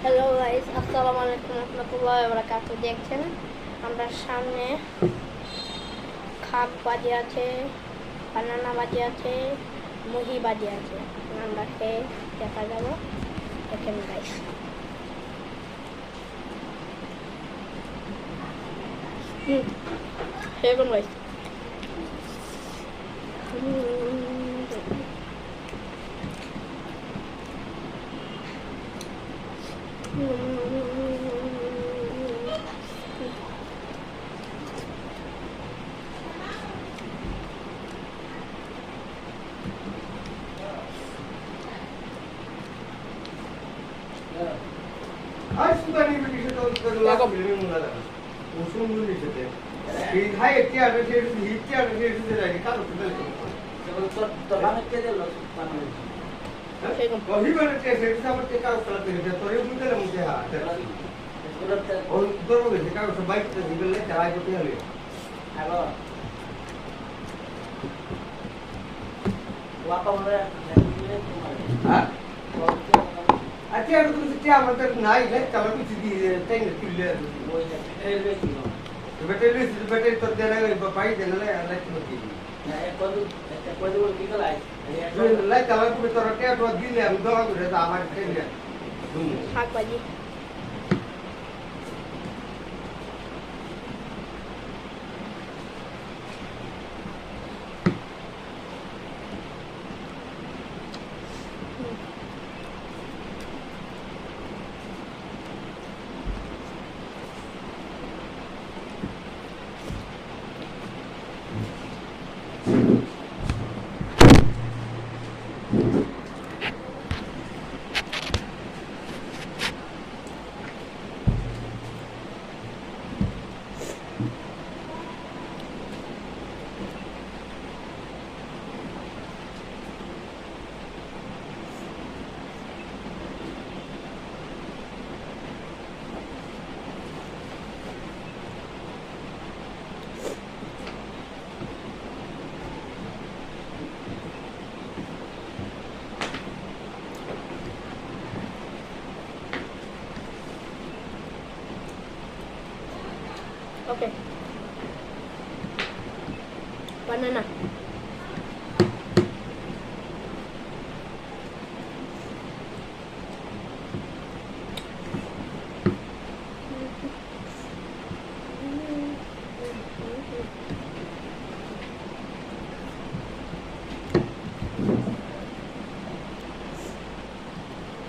Hello guys, আসসালামু আলাইকুম রহমতুল্লাহি ওয়া বারাকাতুহু। দেখছেন আমরা সামনে খাপ বাজি আছে, বানানা বাজি আছে, মুহি বাজি আছে। আমরা খেয়ে দেখা যাব। দেখেন গাইস, সেরকম guys. Hai sudah nih begitu tuh lagu film mulai. Usul mulai itu. Ini hai tiada itu lagi kalau sudah itu. Kau hiburan itu sama kita kalau itu toh itu mungkin mungkin ha. Oh, dorong itu kalau sebaik itu hiburan cara itu dia le. Halo. Wapa mulai. Hah? Aci ada tu setiap amater naik le, kalau tu jadi tengah pilih. Betul itu dia nak bapai dia nak anak tu mesti. Le kalau tu betul rakyat tu dia le, ambil orang tu dah amat tengah. শাক বাজি oke. Banana